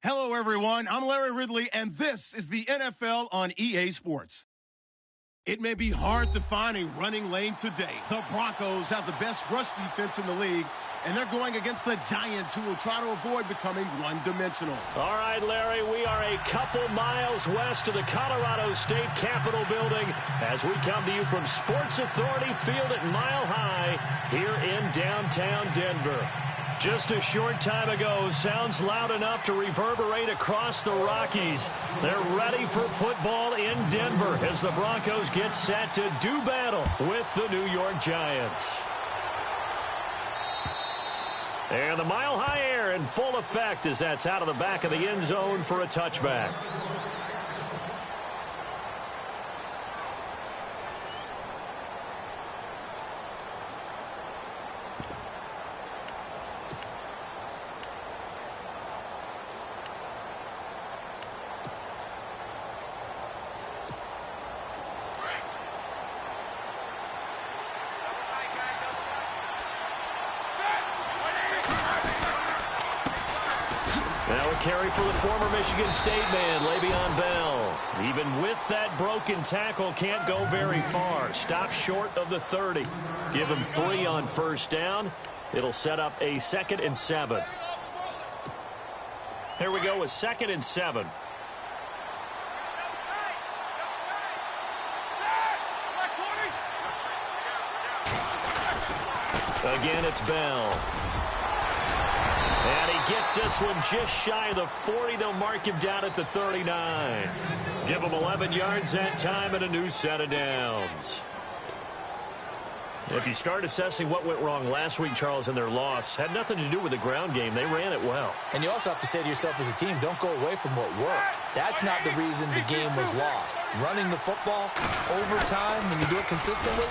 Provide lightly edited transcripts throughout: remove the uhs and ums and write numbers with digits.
Hello, everyone. I'm Larry Ridley, and this is the NFL on EA Sports. It may be hard to find a running lane today. The Broncos have the best rush defense in the league, and they're going against the Giants, who will try to avoid becoming one-dimensional. All right, Larry, we are a couple miles west of the Colorado State Capitol building as we come to you from Sports Authority Field at Mile High here in downtown Denver. Just a short time ago, sounds loud enough to reverberate across the Rockies. They're ready for football in Denver as the Broncos get set to do battle with the New York Giants. And the Mile High air in full effect as that's out of the back of the end zone for a touchback. Carry for the former Michigan State man, Le'Veon Bell. Even with that broken tackle, can't go very far. Stop short of the 30. Give him 3 on first down. It'll set up a 2nd and 7. Here we go with 2nd and 7. Again, it's Bell. And he gets this one just shy of the 40. They'll mark him down at the 39. Give him 11 yards that time and a new set of downs. If you start assessing what went wrong last week, Charles, in their loss, had nothing to do with the ground game. They ran it well. And you also have to say to yourself as a team, don't go away from what worked. That's not the reason the game was lost. Running the football over time, when you do it consistently,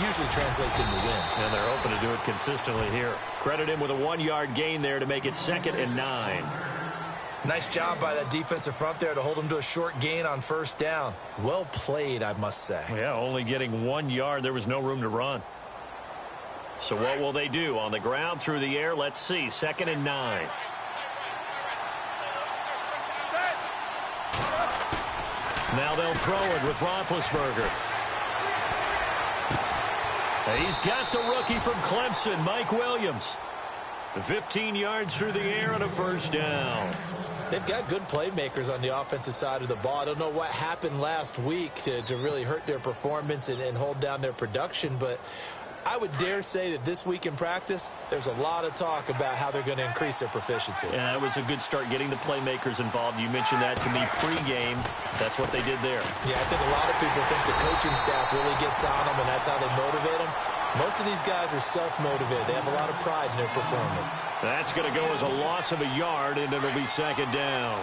usually translates into wins. And they're open to do it consistently here. Credit him with a 1-yard gain there to make it 2nd and 9. Nice job by that defensive front there to hold him to a short gain on first down. Well played, I must say. Yeah, only getting 1 yard. There was no room to run. So what will they do? On the ground, through the air, let's see. 2nd and 9. Now they'll throw it with Roethlisberger. He's got the rookie from Clemson, Mike Williams. 15 yards through the air and a first down. They've got good playmakers on the offensive side of the ball. I don't know what happened last week to really hurt their performance and hold down their production, but I would dare say that this week in practice, there's a lot of talk about how they're going to increase their proficiency. Yeah, it was a good start getting the playmakers involved. You mentioned that to me pregame. That's what they did there. Yeah, I think a lot of people think the coaching staff really gets on them, and that's how they motivate them. Most of these guys are self-motivated. They have a lot of pride in their performance. That's going to go as a loss of a yard, and it'll be 2nd down.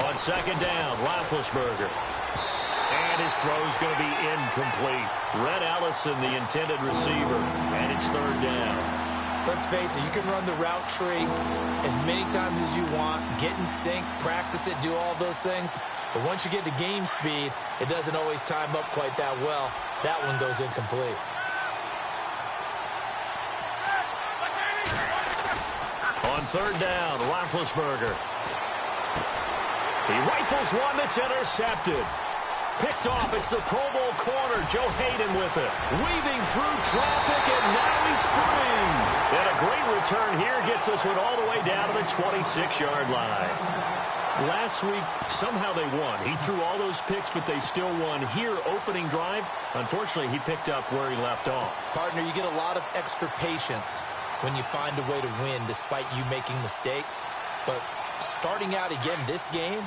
On 2nd down, Roethlisberger. And his throw's going to be incomplete. Red Allison, the intended receiver, and it's 3rd down. Let's face it, you can run the route tree as many times as you want, get in sync, practice it, do all those things. But once you get to game speed, it doesn't always time up quite that well. That one goes incomplete. On 3rd down, Roethlisberger. He rifles one that's intercepted. Picked off. It's the Pro Bowl corner. Joe Hayden with it. Weaving through traffic, and now he's free. And a great return here gets this one all the way down to the 26-yard line. Last week, somehow they won. He threw all those picks, but they still won. Here, opening drive, unfortunately, he picked up where he left off. Partner, you get a lot of extra patience when you find a way to win despite you making mistakes. But starting out again this game,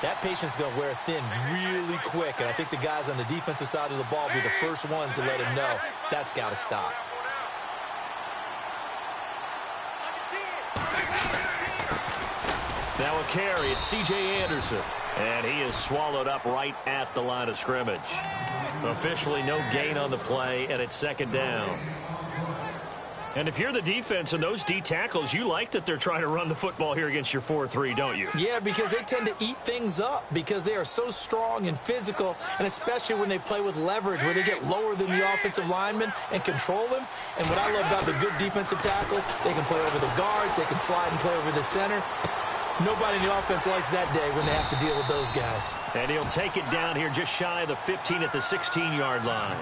that patience is going to wear thin really quick. And I think the guys on the defensive side of the ball will be the first ones to let him know that's got to stop. Now a carry. It's C.J. Anderson. And he is swallowed up right at the line of scrimmage. Officially no gain on the play, and it's 2nd down. And if you're the defense and those D tackles, you like that they're trying to run the football here against your 4-3, don't you? Yeah, because they tend to eat things up because they are so strong and physical, and especially when they play with leverage where they get lower than the offensive linemen and control them. And what I love about the good defensive tackle, they can play over the guards, they can slide and play over the center. Nobody in the offense likes that day when they have to deal with those guys. And he'll take it down here just shy of the 15 at the 16-yard line.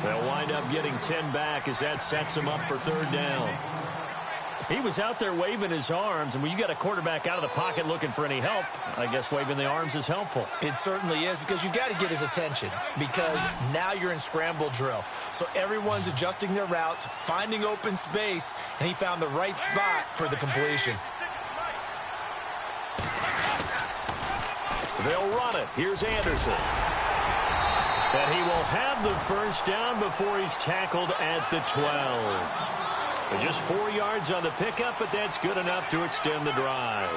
They'll wind up getting 10 back as that sets him up for third down. He was out there waving his arms, and when you got a quarterback out of the pocket looking for any help, I guess waving the arms is helpful. It certainly is, because you got to get his attention, because now you're in scramble drill. So everyone's adjusting their routes, finding open space, and he found the right spot for the completion. They'll run it. Here's Anderson. And he will have the first down before he's tackled at the 12. But just 4 yards on the pickup, but that's good enough to extend the drive.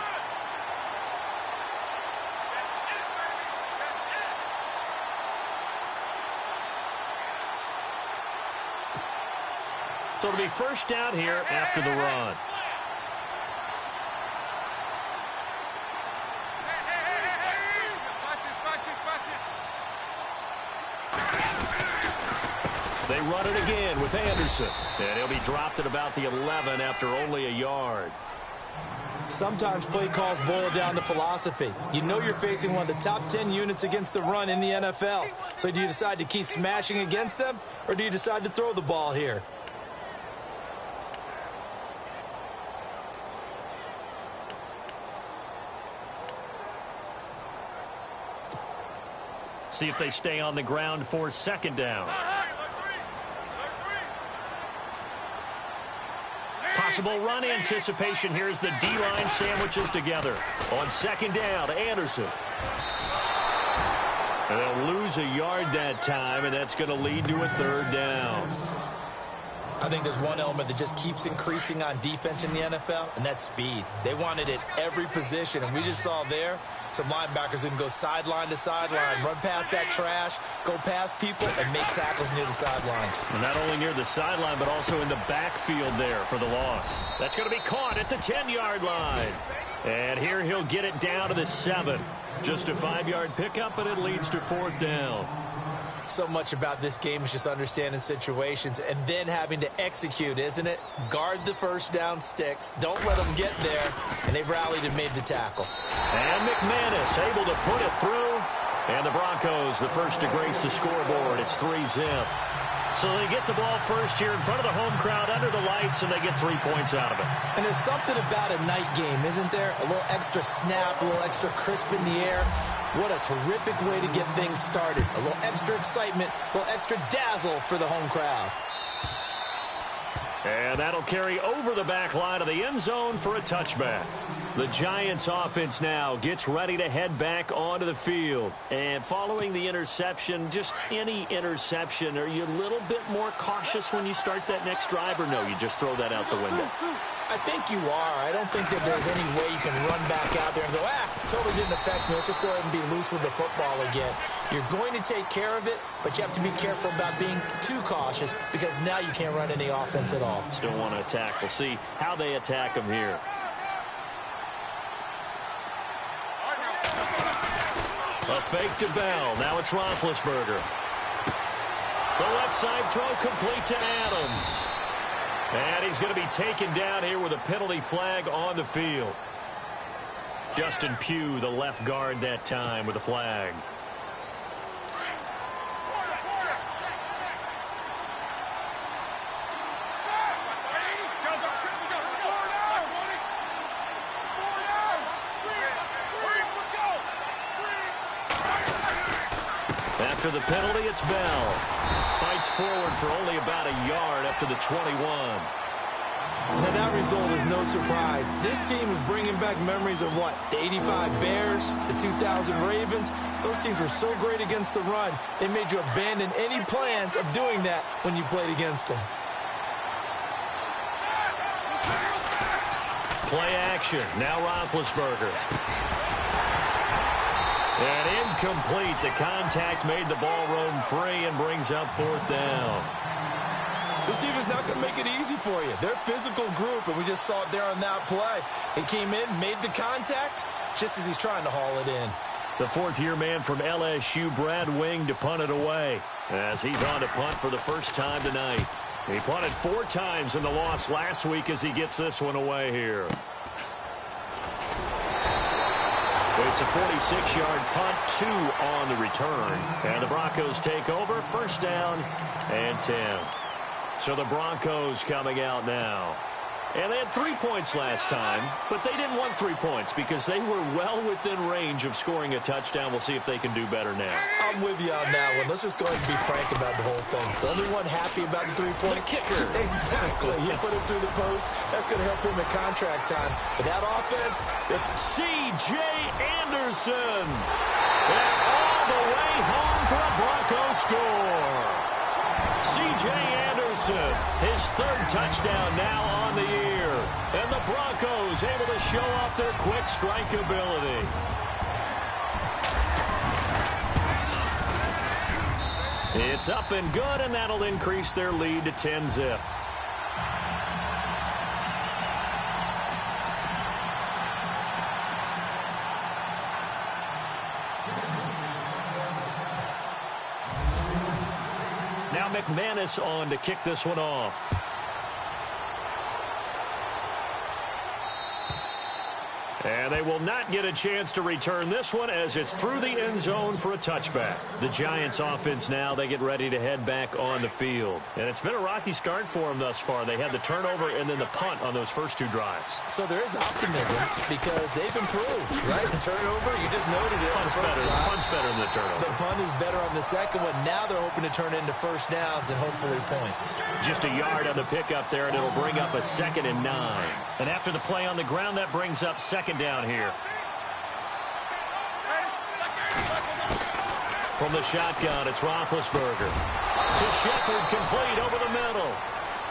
So it'll be first down here after the run. They run it again with Anderson. And he'll be dropped at about the 11 after only a yard. Sometimes play calls boil down to philosophy. You know you're facing one of the top 10 units against the run in the NFL. So do you decide to keep smashing against them, or do you decide to throw the ball here? See if they stay on the ground for second down. Possible run anticipation here as the D-line sandwiches together. On second down, Anderson. And they'll lose a yard that time, and that's going to lead to a third down. I think there's one element that just keeps increasing on defense in the NFL, and that's speed. They want it at every position, and we just saw there some linebackers who can go sideline to sideline, run past that trash, go past people, and make tackles near the sidelines. And not only near the sideline, but also in the backfield there for the loss. That's going to be caught at the 10-yard line. And here he'll get it down to the 7. Just a 5-yard pickup, and it leads to fourth down. So much about this game is just understanding situations and then having to execute, isn't it? Guard the first down sticks. Don't let them get there. And they rallied and made the tackle. And McManus able to put it through. And the Broncos, the first to grace the scoreboard. It's 3-zip. So they get the ball first here in front of the home crowd under the lights, and they get 3 points out of it. And there's something about a night game, isn't there? A little extra snap, a little extra crisp in the air. What a terrific way to get things started. A little extra excitement, a little extra dazzle for the home crowd. And that'll carry over the back line of the end zone for a touchback. The Giants offense now gets ready to head back onto the field. And following the interception, just any interception, are you a little bit more cautious when you start that next drive, or no, you just throw that out the window? I think you are. I don't think that there's any way you can run back out there and go, totally didn't affect me. Let's just go ahead and be loose with the football again. You're going to take care of it, but you have to be careful about being too cautious because now you can't run any offense at all. Still want to attack. We'll see how they attack them here. A fake to Bell. Now it's Roethlisberger. The left side throw complete to Adams. And he's going to be taken down here with a penalty flag on the field. Justin Pugh, the left guard that time with a flag. After the penalty, it's Bell. Fights forward for only about a yard up to the 21. Now that result is no surprise. This team is bringing back memories of what? The 85 Bears, the 2000 Ravens. Those teams were so great against the run, they made you abandon any plans of doing that when you played against them. Play action. Now Roethlisberger. And incomplete. The contact made the ball roam free and brings up fourth down. This defense is not going to make it easy for you. They're a physical group, and we just saw it there on that play. He came in, made the contact, just as he's trying to haul it in. The fourth-year man from LSU, Brad Wing, to punt it away, as he's on to punt for the first time tonight. He punted 4 times in the loss last week as he gets this one away here. It's a 46-yard punt, 2 on the return. And the Broncos take over, first down and 10. So the Broncos coming out now. And they had 3 points last time, but they didn't want 3 points because they were well within range of scoring a touchdown. We'll see if they can do better now. I'm with you on that one. Let's just go ahead and be frank about the whole thing. The only one happy about the 3-point kicker. Exactly. He put it through the post. That's going to help him in contract time. But that offense, C.J. Anderson. And all the way home for a Broncos score. C.J. Anderson, his 3rd touchdown now on the year. And the Broncos able to show off their quick strike ability. It's up and good, and that'll increase their lead to 10-zip. Now McManus on to kick this one off. And they will not get a chance to return this one as it's through the end zone for a touchback. The Giants offense now, they get ready to head back on the field. And it's been a rocky start for them thus far. They had the turnover and then the punt on those first 2 drives. So there is optimism because they've improved, right? The turnover, you just noted it. Punt's better than the turnover. The punt is better on the second one. Now they're hoping to turn into first downs and hopefully points. Just a yard on the pickup there, and it'll bring up a 2nd and 9. And after the play on the ground, that brings up 2nd down here. From the shotgun, it's Roethlisberger. To Shepard, complete over the middle.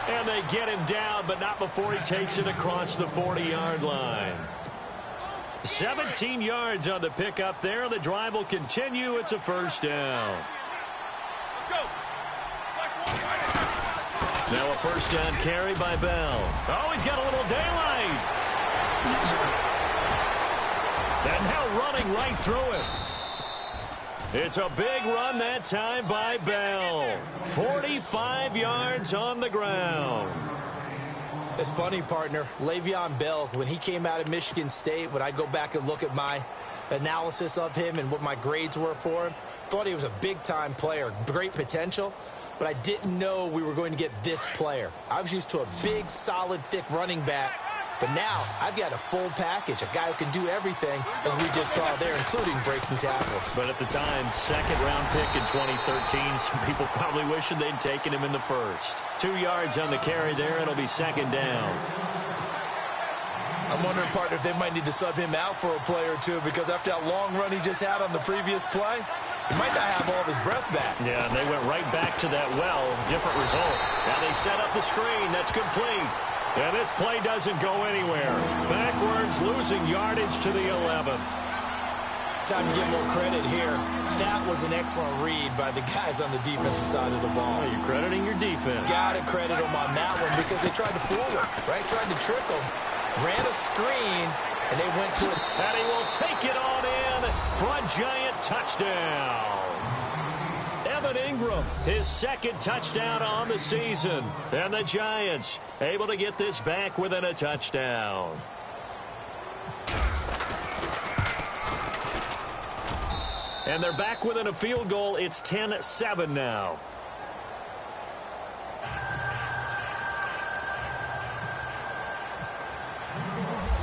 And they get him down, but not before he takes it across the 40-yard line. 17 yards on the pickup there. The drive will continue. It's a first down. Now a first down carry by Bell. Oh, he's got a little daylight. And now running right through it. It's a big run that time by Bell. 45 yards on the ground. It's funny, partner. Le'Veon Bell, when he came out of Michigan State, when I go back and look at my analysis of him and what my grades were for him, thought he was a big-time player, great potential, but I didn't know we were going to get this player. I was used to a big, solid, thick running back, but now I've got a full package, a guy who can do everything, as we just saw there, including breaking tackles. But at the time, 2nd-round pick in 2013, some people probably wishing they'd taken him in the first. 2 yards on the carry there. It'll be 2nd down. I'm wondering, partner, if they might need to sub him out for a play or two, because after that long run he just had on the previous play, he might not have all of his breath back. Yeah, and they went right back to that different result. Now they set up the screen. That's complete. And this play doesn't go anywhere. Backwards, losing yardage to the 11. Time to give a little credit here. That was an excellent read by the guys on the defensive side of the ball. Oh, you're crediting your defense. Got to credit them on that one because they tried to fool him, right? Tried to trick him. Ran a screen, and they went to it. And he will take it on in for a giant touchdown. Evan Ingram, his 2nd touchdown on the season. And the Giants able to get this back within a touchdown. And they're back within a field goal. It's 10-7 now.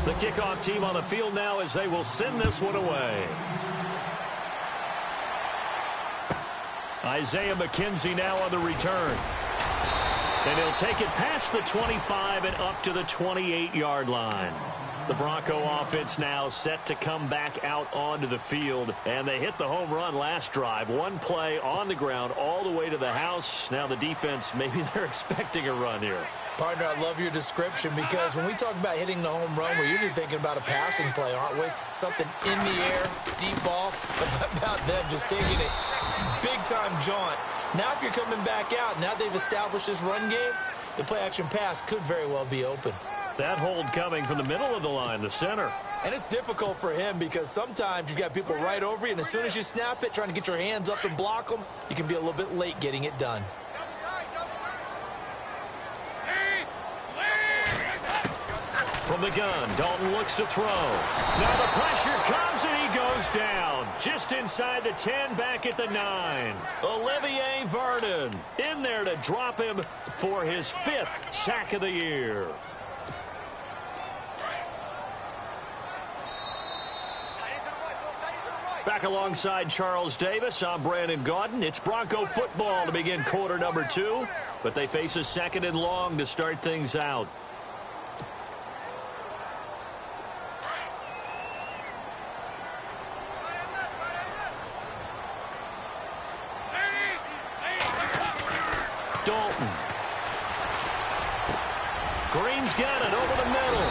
The kickoff team on the field now as they will send this one away. Isaiah McKenzie now on the return. And he'll take it past the 25 and up to the 28-yard line. The Bronco offense now set to come back out onto the field. And they hit the home run last drive. One play on the ground all the way to the house. Now the defense, maybe they're expecting a run here. Partner, I love your description because when we talk about hitting the home run, we're usually thinking about a passing play, aren't we? Something in the air, deep ball. But about them just taking it big-time jaunt. Now if you're coming back out, now they've established this run game, the play-action pass could very well be open. That hold coming from the middle of the line, the center. And it's difficult for him because sometimes you've got people right over you, and as soon as you snap it, trying to get your hands up and block them, you can be a little bit late getting it done. From the gun, Dalton looks to throw. Now the pressure comes and he goes down. Just inside the 10, back at the 9. Olivier Vernon in there to drop him for his 5th sack of the year. Back alongside Charles Davis, I'm Brandon Gaudin. It's Bronco football to begin quarter number 2, but they face a 2nd and long to start things out. Dalton. Green's got it over the middle.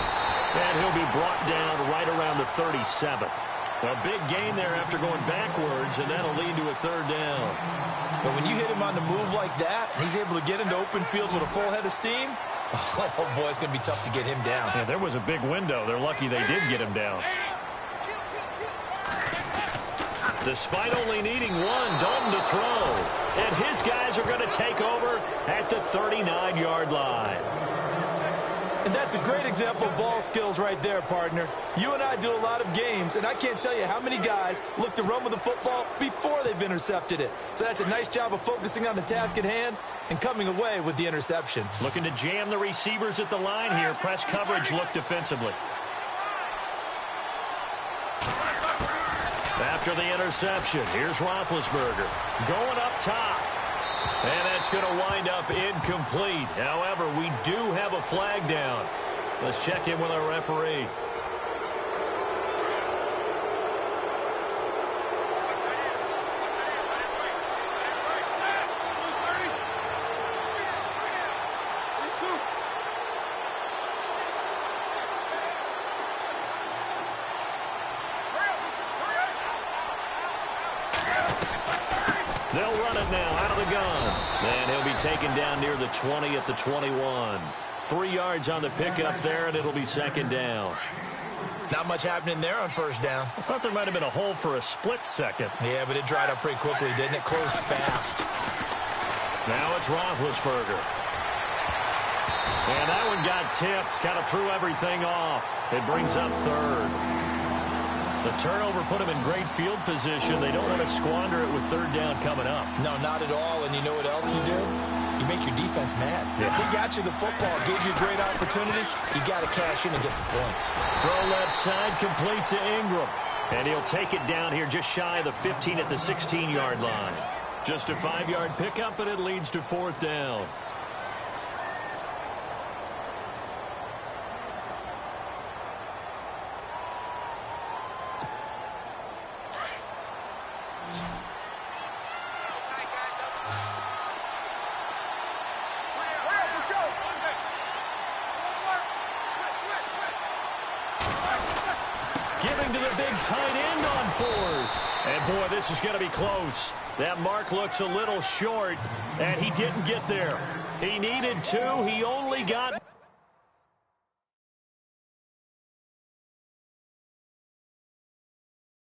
And he'll be brought down right around the 37. A big gain there after going backwards, and that'll lead to a 3rd down. But when you hit him on the move like that, he's able to get into open field with a full head of steam. Oh, boy, it's going to be tough to get him down. Yeah, there was a big window. They're lucky they did get him down. Despite only needing one, Dalton to throw. And his guys are going to take over at the 39-yard line. And that's a great example of ball skills right there, partner. You and I do a lot of games, and I can't tell you how many guys look to run with the football before they've intercepted it. So that's a nice job of focusing on the task at hand and coming away with the interception. Looking to jam the receivers at the line here. Press coverage look defensively. After the interception, here's Roethlisberger going up top. And that's going to wind up incomplete. However, we do have a flag down. Let's check in with our referee. They'll run it now out of the gun. And he'll be taken down near the 20 at the 21. 3 yards on the pickup there, and it'll be 2nd down. Not much happening there on 1st down. I thought there might have been a hole for a split second. Yeah, but it dried up pretty quickly, didn't it? Closed fast. Now it's Roethlisberger. And that one got tipped. Kind of threw everything off. It brings up 3rd. The turnover put them in great field position. They don't want to squander it with 3rd down coming up. No, not at all. And you know what else you do? You make your defense mad. Yeah. They got you the football, gave you a great opportunity. You got to cash in and get some points. Throw left side, complete to Ingram. And he'll take it down here just shy of the 15 at the 16-yard line. Just a 5-yard pickup, and it leads to 4th down. Giving to the big tight end on 4th. And, boy, this is going to be close. That mark looks a little short, and he didn't get there. He needed 2. He only got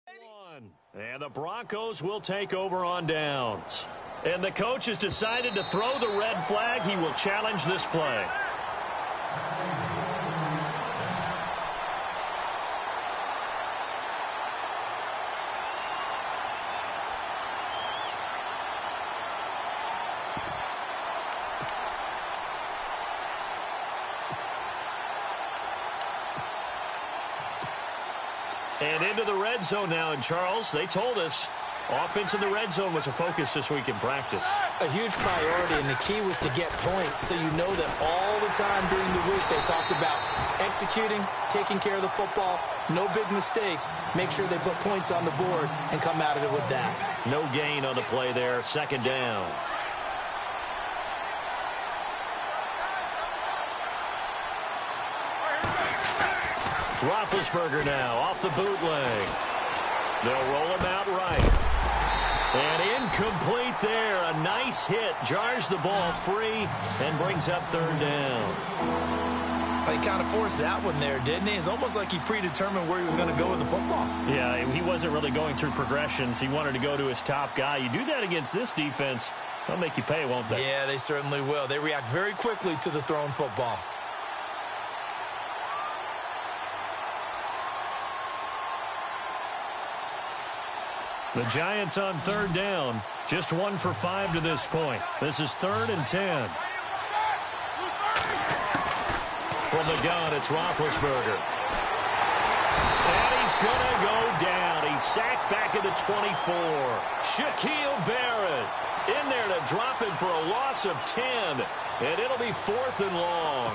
1. And the Broncos will take over on downs. And the coach has decided to throw the red flag. He will challenge this play. And into the red zone now. And, Charles, they told us offense in the red zone was a focus this week in practice. A huge priority, and the key was to get points. So you know that all the time during the week they talked about executing, taking care of the football, no big mistakes. Make sure they put points on the board and come out of it with that. No gain on the play there. 2nd down. Roethlisberger now off the bootleg. They'll roll him out right. And incomplete there. A nice hit. Jars the ball free and brings up third down. He kind of forced that one there, didn't he? It's almost like he predetermined where he was going to go with the football. Yeah, he wasn't really going through progressions. He wanted to go to his top guy. You do that against this defense, they'll make you pay, won't they? Yeah, they certainly will. They react very quickly to the thrown football. The Giants on third down. Just 1 for 5 to this point. This is 3rd and 10. From the gun, it's Roethlisberger. And he's going to go down. He's sacked back at the 24. Shaquille Barrett in there to drop him for a loss of 10. And it'll be 4th and long.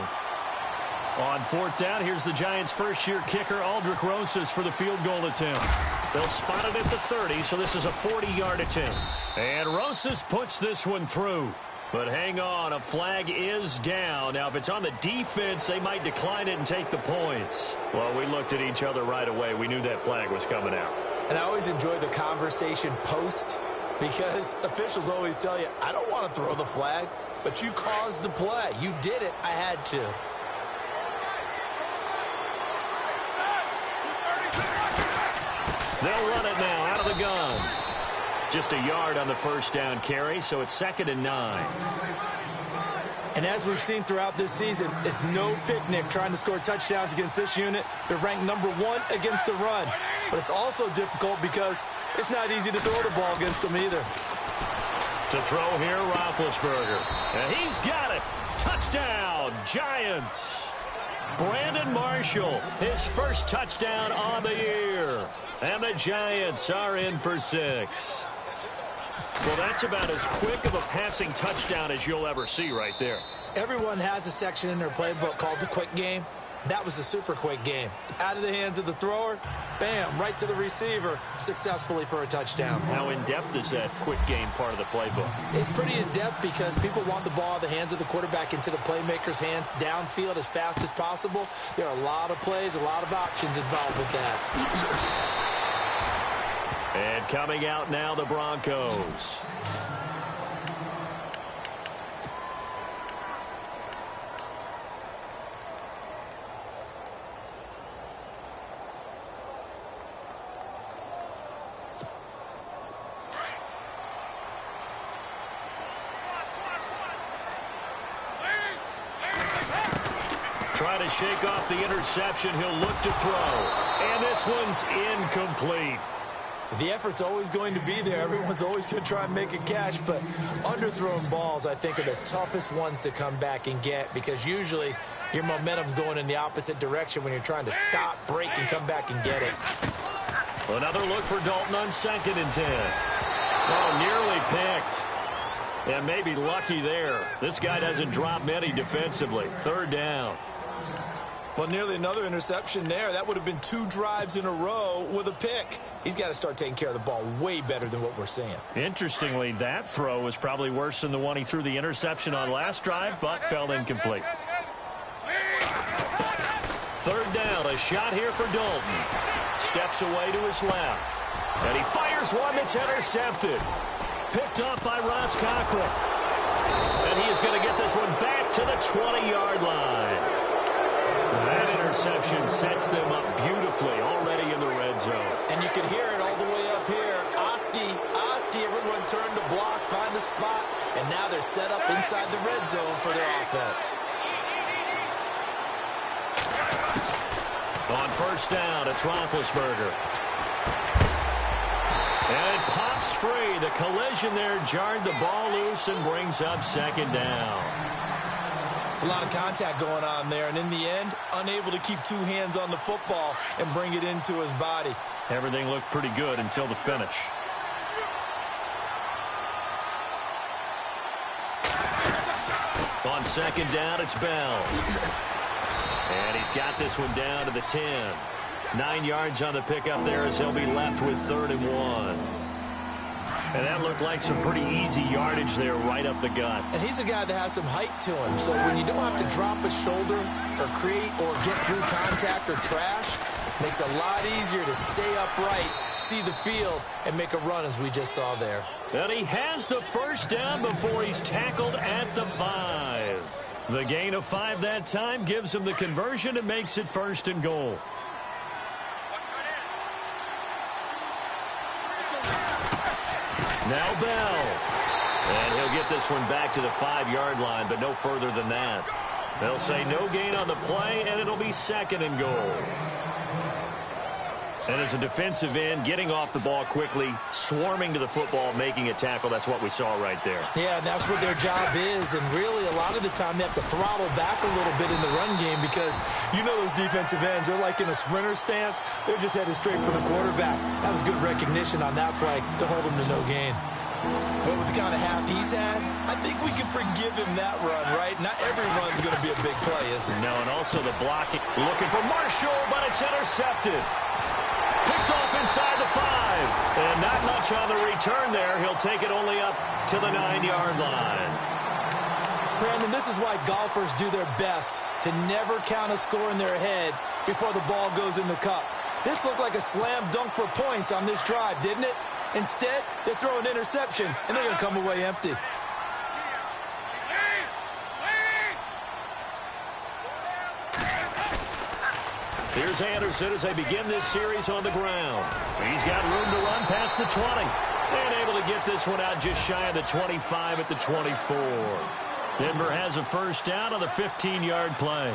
On 4th down, here's the Giants' first-year kicker, Aldrich Rosas, for the field goal attempt. They'll spot it at the 30, so this is a 40-yard attempt. And Rosas puts this one through. But hang on, a flag is down. Now, if it's on the defense, they might decline it and take the points. Well, we looked at each other right away. We knew that flag was coming out. And I always enjoy the conversation post because officials always tell you, I don't want to throw the flag, but you caused the play. You did it. I had to. They'll run it now out of the gun. Just a yard on the first down carry, so it's 2nd and 9. And as we've seen throughout this season, it's no picnic trying to score touchdowns against this unit. They're ranked number 1 against the run. But it's also difficult because it's not easy to throw the ball against them either. To throw here, Roethlisberger. And he's got it. Touchdown, Giants. Brandon Marshall, his first touchdown on the year. And the Giants are in for 6. Well, that's about as quick of a passing touchdown as you'll ever see right there. Everyone has a section in their playbook called the quick game. That was a super quick game. Out of the hands of the thrower, bam, right to the receiver, successfully for a touchdown. How in-depth is that quick game part of the playbook? It's pretty in-depth because people want the ball in the hands of the quarterback into the playmaker's hands downfield as fast as possible. There are a lot of plays, a lot of options involved with that. And coming out now, the Broncos. Try to shake off the interception. He'll look to throw. And this one's incomplete. The effort's always going to be there. Everyone's always going to try and make a catch, but underthrown balls, I think, are the toughest ones to come back and get because usually your momentum's going in the opposite direction when you're trying to stop, break, and come back and get it. Another look for Dalton on 2nd and 10. Oh, nearly picked. And maybe lucky there. This guy doesn't drop many defensively. 3rd down. Well, nearly another interception there. That would have been 2 drives in a row with a pick. He's got to start taking care of the ball way better than what we're seeing. Interestingly, that throw was probably worse than the one he threw the interception on last drive, but fell incomplete. 3rd down, a shot here for Dalton. Steps away to his left. And he fires one that's intercepted. Picked up by Ross Cochran. And he is going to get this one back to the 20-yard line. That interception sets them up beautifully already in the red zone. And you can hear it all the way up here. Oski, everyone turned to block, find a spot, and now they're set up inside the red zone for their offense. On 1st down, it's Roethlisberger. And it pops free. The collision there jarred the ball loose and brings up 2nd down. A lot of contact going on there, and in the end, unable to keep 2 hands on the football and bring it into his body. Everything looked pretty good until the finish. On 2nd down, it's Bell. And he's got this one down to the 10. 9 yards on the pickup there as he'll be left with 3rd and 1. And that looked like some pretty easy yardage there right up the gut. And he's a guy that has some height to him. So when you don't have to drop a shoulder or create or get through contact or trash, makes it a lot easier to stay upright, see the field, and make a run as we just saw there. And he has the first down before he's tackled at the 5. The gain of 5 that time gives him the conversion and makes it 1st and goal. Now Bell. And he'll get this one back to the 5-yard line, but no further than that. They'll say no gain on the play, and it'll be 2nd and goal. And as a defensive end, getting off the ball quickly, swarming to the football, making a tackle, that's what we saw right there. Yeah, and that's what their job is. And really, a lot of the time, they have to throttle back a little bit in the run game because you know those defensive ends, they're like in a sprinter stance. They're just headed straight for the quarterback. That was good recognition on that play to hold him to no gain. But with the kind of half he's had, I think we can forgive him that run, right? Not every run's going to be a big play, is it? No, and also the blocking. Looking for Marshall, but it's intercepted. Picked off inside the 5. And not much on the return there. He'll take it only up to the 9-yard line. Brandon, this is why golfers do their best to never count a score in their head before the ball goes in the cup. This looked like a slam dunk for points on this drive, didn't it? Instead, they throw an interception, and they're going to come away empty. Here's Anderson as they begin this series on the ground. He's got room to run past the 20. And able to get this one out just shy of the 25 at the 24. Denver has a first down on the 15-yard play.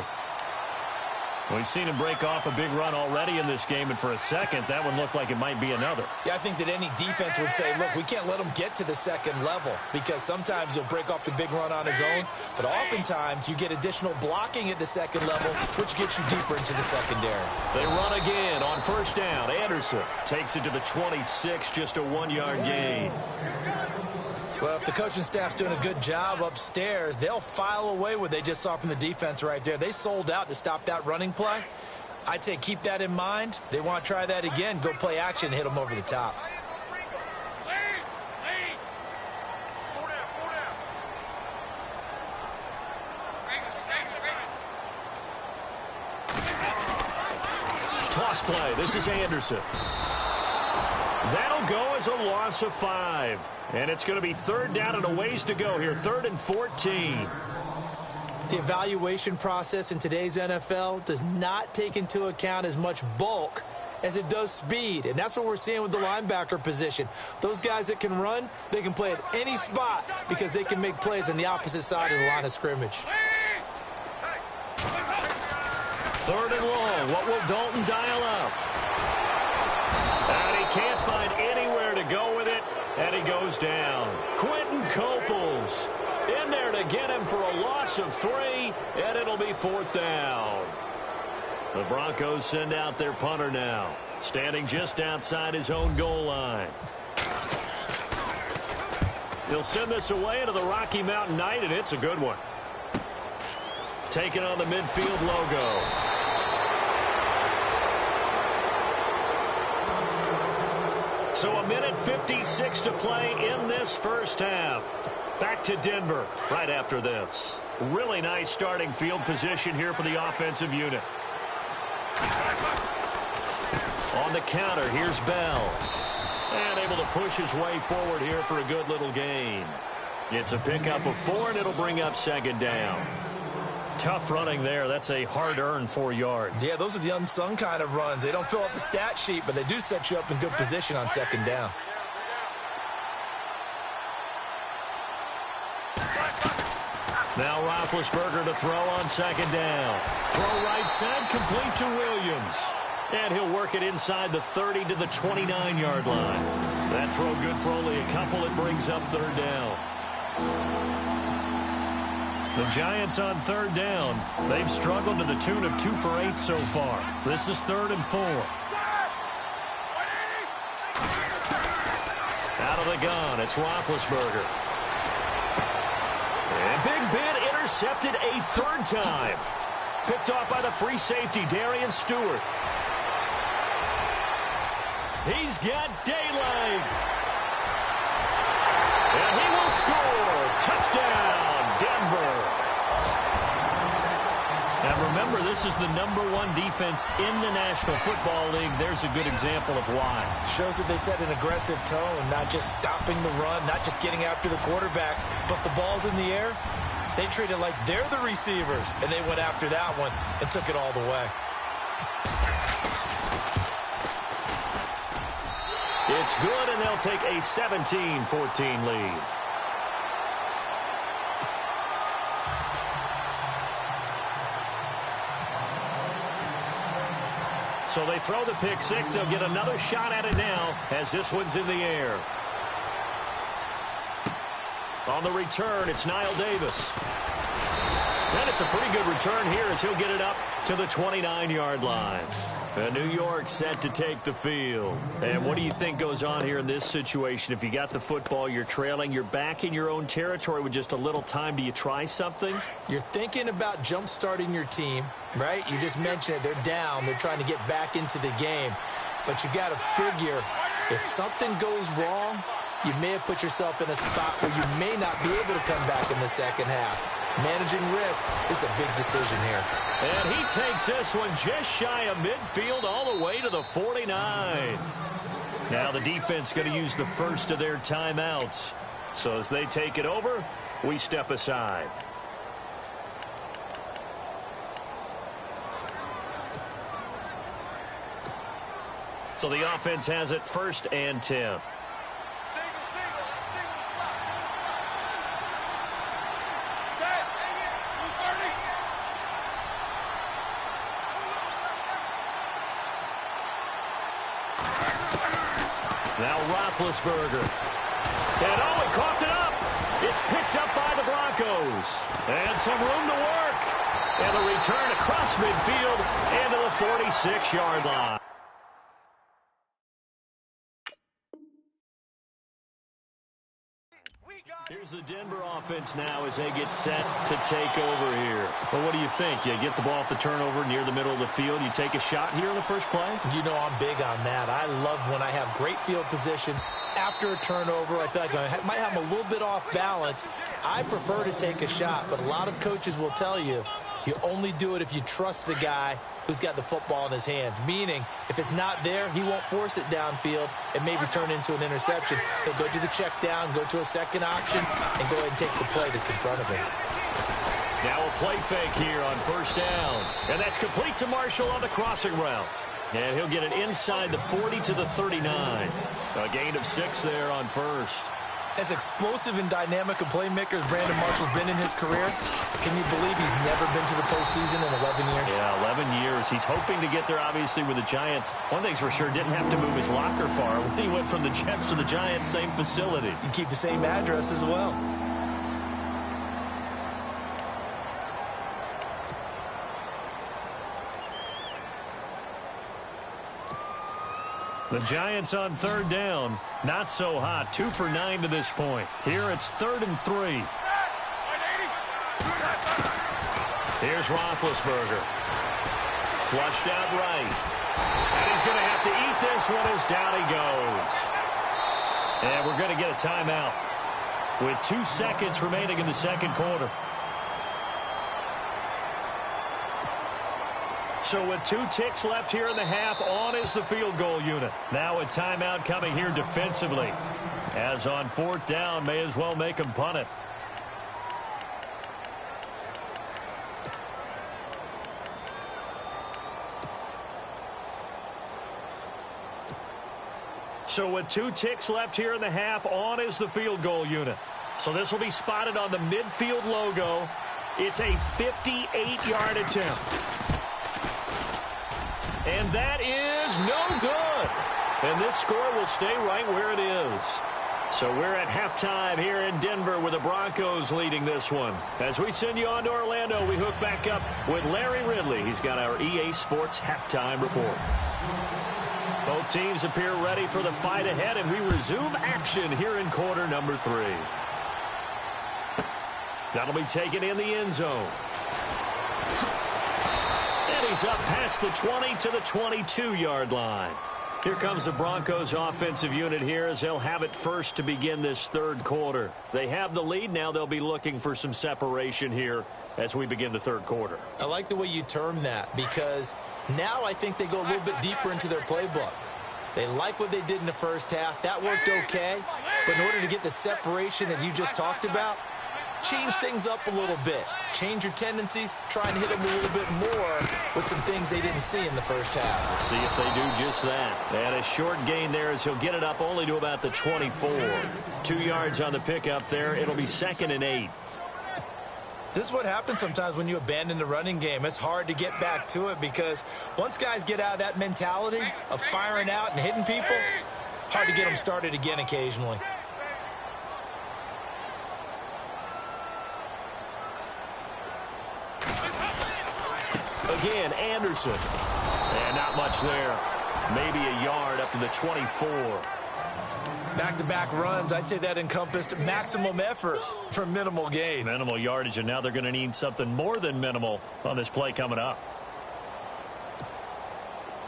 We've seen him break off a big run already in this game, and for a second, that one looked like it might be another. Yeah, I think that any defense would say, look, we can't let him get to the second level because sometimes he'll break off the big run on his own, but oftentimes you get additional blocking at the second level, which gets you deeper into the secondary. They run again on first down. Anderson takes it to the 26, just a 1-yard gain. Well, if the coaching staff's doing a good job upstairs, they'll file away what they just saw from the defense right there. They sold out to stop that running play. I'd say keep that in mind. They want to try that again. Go play action and hit them over the top. Toss play. This is Anderson. That'll go as a loss of 5. And it's going to be 3rd down and a ways to go here. 3rd and 14. The evaluation process in today's NFL does not take into account as much bulk as it does speed. And that's what we're seeing with the linebacker position. Those guys that can run, they can play at any spot because they can make plays on the opposite side of the line of scrimmage. 3rd and long. What will Dalton dial up? And he can't find anywhere to go with it, and he goes down. Quentin Coples in there to get him for a loss of 3, and it'll be 4th down. The Broncos send out their punter now, standing just outside his own goal line. He'll send this away into the Rocky Mountain Night, and it's a good one. Taking on the midfield logo. So a minute 56 to play in this first half. Back to Denver right after this. Really nice starting field position here for the offensive unit. On the counter, here's Bell. And able to push his way forward here for a good little gain. It's a pickup of 4, and it'll bring up 2nd down. Tough running there. That's a hard-earned 4 yards. Yeah, those are the unsung kind of runs. They don't fill up the stat sheet, but they do set you up in good position on 2nd down. Now Roethlisberger to throw on 2nd down. Throw right side, complete to Williams. And he'll work it inside the 30 to the 29-yard line. That throw good for only a couple. It brings up 3rd down. The Giants on 3rd down. They've struggled to the tune of 2 for 8 so far. This is 3rd and 4. Out of the gun, it's Roethlisberger. And Big Ben intercepted a 3rd time. Picked off by the free safety, Darian Stewart. He's got daylight. Touchdown, Denver. Now remember, this is the #1 defense in the National Football League. There's a good example of why. Shows that they set an aggressive tone, not just stopping the run, not just getting after the quarterback, but the ball's in the air. They treat it like they're the receivers, and they went after that one and took it all the way. It's good, and they'll take a 17-14 lead. So they throw the pick six. They'll get another shot at it now as this one's in the air. On the return, it's Niall Davis. And it's a pretty good return here as he'll get it up to the 29-yard line. New York set to take the field. And what do you think goes on here in this situation? If you got the football, you're trailing, you're back in your own territory with just a little time. Do you try something? You're thinking about jump-starting your team, right? You just mentioned it. They're down. They're trying to get back into the game. But you got to figure if something goes wrong, you may have put yourself in a spot where you may not be able to come back in the second half. Managing risk is a big decision here. And he takes this one just shy of midfield all the way to the 49. Now the defense going to use the first of their timeouts. So as they take it over, we step aside. So the offense has it 1st and 10. Now Roethlisberger. And oh, he coughed it up. It's picked up by the Broncos. And some room to work. And a return across midfield and to the 46-yard line. Here's the Denver offense now as they get set to take over here. Well, what do you think? You get the ball off the turnover near the middle of the field. You take a shot here in the first play? You know I'm big on that. I love when I have great field position after a turnover. I feel like I might have them a little bit off balance. I prefer to take a shot, but a lot of coaches will tell you, you only do it if you trust the guy who's got the football in his hands. Meaning, if it's not there, he won't force it downfield and maybe turn into an interception. He'll go to the check down, go to a second option, and go ahead and take the play that's in front of him. Now a play fake here on 1st down. And that's complete to Marshall on the crossing route. And he'll get it inside the 40 to the 39. A gain of 6 there on 1st. As explosive and dynamic a playmaker as Brandon Marshall's been in his career, can you believe he's never been to the postseason in 11 years? Yeah, 11 years. He's hoping to get there, obviously, with the Giants. One thing's for sure, didn't have to move his locker far. When he went from the Jets to the Giants, same facility. You can keep the same address as well. The Giants on 3rd down. Not so hot. 2 for 9 to this point. Here it's 3rd and 3. Here's Roethlisberger. Flushed out right. And he's going to have to eat this one as down he goes. And we're going to get a timeout with 2 seconds remaining in the second quarter. So with 2 ticks left here in the half, on is the field goal unit. Now a timeout coming here defensively. As on 4th down, may as well make him punt it. So with 2 ticks left here in the half, on is the field goal unit. So this will be spotted on the midfield logo. It's a 58-yard attempt. And that is no good. And this score will stay right where it is. So we're at halftime here in Denver with the Broncos leading this one. As we send you on to Orlando, we hook back up with Larry Ridley. He's got our EA Sports halftime report. Both teams appear ready for the fight ahead, and we resume action here in quarter number 3. That'll be taken in the end zone. And he's up past the 20 to the 22-yard line. Here comes the Broncos offensive unit here as they'll have it first to begin this third quarter. They have the lead. Now they'll be looking for some separation here as we begin the third quarter. I like the way you term that because now I think they go a little bit deeper into their playbook. They like what they did in the first half. That worked okay. But in order to get the separation that you just talked about, change things up a little bit. Change your tendencies. Try and hit them a little bit more with some things they didn't see in the first half. See if they do just that. And a short gain there as he'll get it up only to about the 24. 2 yards on the pickup there. It'll be 2nd and 8. This is what happens sometimes when you abandon the running game. It's hard to get back to it because once guys get out of that mentality of firing out and hitting people, hard to get them started again occasionally. Again, Anderson. And not much there. Maybe a yard up to the 24. Back-to-back runs, I'd say that encompassed maximum effort for minimal gain. Minimal yardage, and now they're going to need something more than minimal on this play coming up.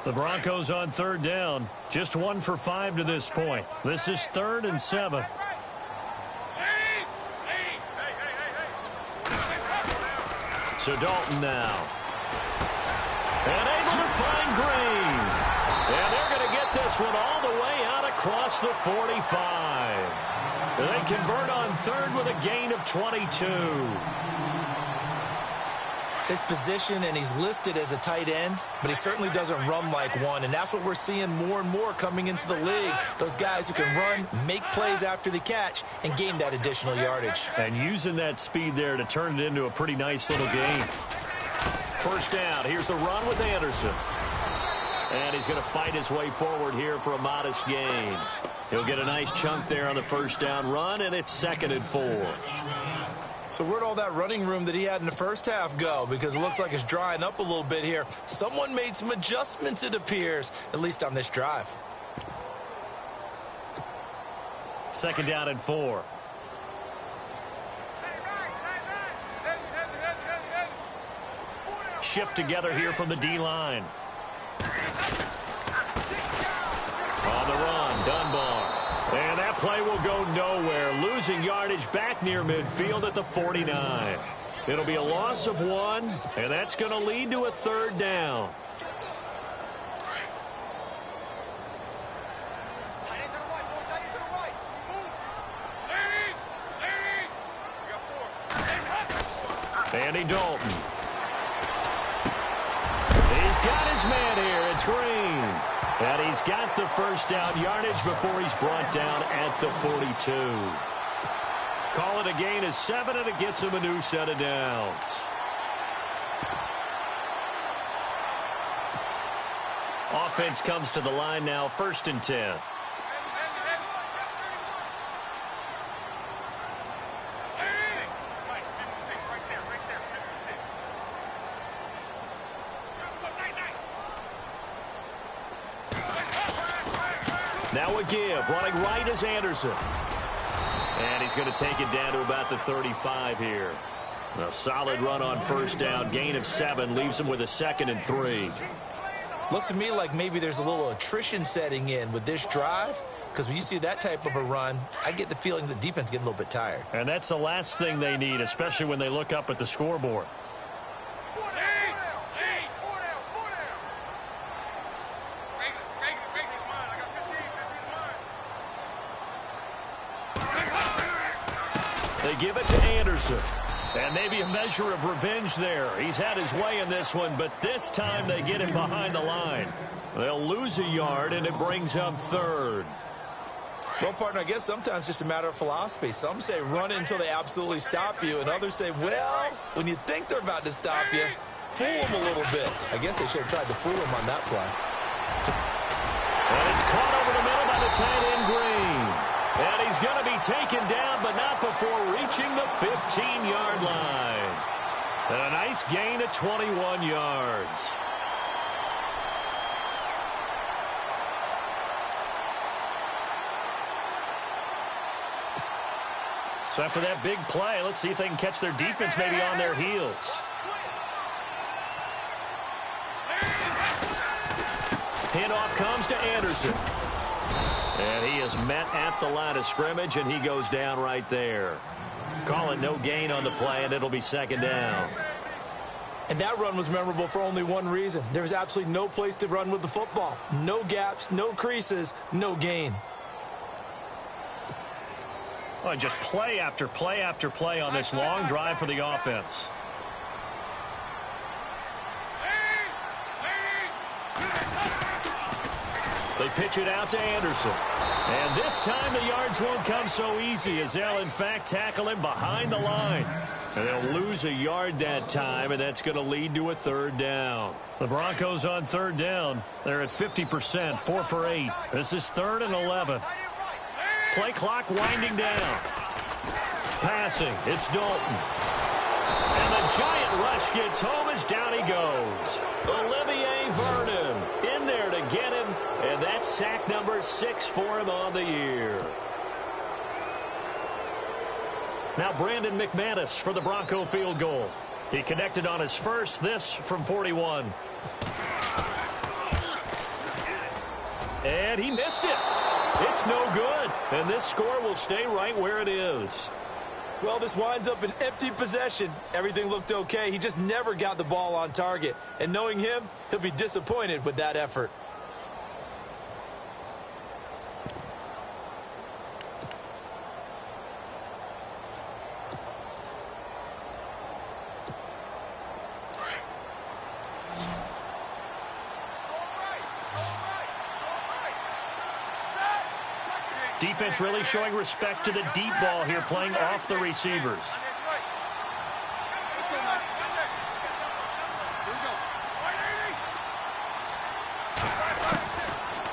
The Broncos on third down. Just 1 for 5 to this point. This is 3rd and 7. So Dalton now. And able to find Green. And they're going to get this one all the way out across the 45. They convert on third with a gain of 22. His position, and he's listed as a tight end, but he certainly doesn't run like one, and that's what we're seeing more and more coming into the league. Those guys who can run, make plays after the catch, and gain that additional yardage. And using that speed there to turn it into a pretty nice little gain. First down. Here's the run with Anderson. And he's going to fight his way forward here for a modest gain. He'll get a nice chunk there on the first down run, and it's 2nd and 4. So where'd all that running room that he had in the first half go? Because it looks like it's drying up a little bit here. Someone made some adjustments, it appears, at least on this drive. 2nd down and 4. Shift together here from the D-line. On the run, Dunbar. And that play will go nowhere. Losing yardage back near midfield at the 49. It'll be a loss of 1, and that's going to lead to a 3rd down. Andy Dalton. He's got his man here. It's Green. And he's got the first down yardage before he's brought down at the 42. Call it a gain of 7, and it gets him a new set of downs. Offense comes to the line now, 1st and 10. Now a give. Running right is Anderson. And he's going to take it down to about the 35 here. A solid run on first down. Gain of 7 leaves him with a 2nd and 3. Looks to me like maybe there's a little attrition setting in with this drive. Because when you see that type of a run, I get the feeling the defense getting a little bit tired. And that's the last thing they need, especially when they look up at the scoreboard. They give it to Anderson. And maybe a measure of revenge there. He's had his way in this one, but this time they get him behind the line. They'll lose a yard, and it brings up 3rd. Well, partner, I guess sometimes it's just a matter of philosophy. Some say run until they absolutely stop you, and others say, well, when you think they're about to stop you, fool them a little bit. I guess they should have tried to fool him on that play. And it's caught over the middle by the tight end, Green. And he's going to be taken down, but not before reaching the 15-yard line. And a nice gain of 21 yards. So after that big play, let's see if they can catch their defense maybe on their heels. Handoff comes to Anderson. And he is met at the line of scrimmage, and he goes down right there. Call it no gain on the play, and it'll be second down. And that run was memorable for only one reason. There was absolutely no place to run with the football. No gaps, no creases, no gain. Well, just play after play after play on this long drive for the offense. They pitch it out to Anderson. And this time the yards won't come so easy as they'll, in fact, tackle him behind the line. And they'll lose a yard that time, and that's going to lead to a third down. The Broncos on third down. They're at 50%, 4 for 8. This is 3rd and 11. Play clock winding down. Passing, it's Dalton. And the giant rush gets home as down he goes. Olivier Vernon in there to get him, and that's sack number 6 for him on the year. Now Brandon McManus for the Bronco field goal. He connected on his first, this from 41. And he missed it. It's no good, and this score will stay right where it is. Well, this winds up an empty possession. Everything looked okay. He just never got the ball on target. And knowing him, he'll be disappointed with that effort. Defense really showing respect to the deep ball here, playing off the receivers.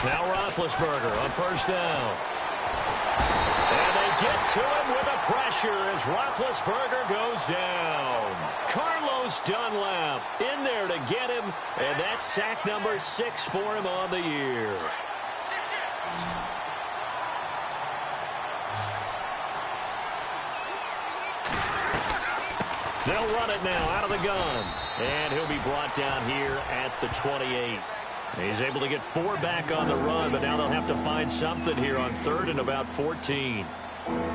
Now Roethlisberger on first down. And they get to him with a pressure as Roethlisberger goes down. Carlos Dunlap in there to get him, and that's sack number 6 for him on the year. They'll run it now out of the gun. And he'll be brought down here at the 28. He's able to get 4 back on the run, but now they'll have to find something here on 3rd and about 14.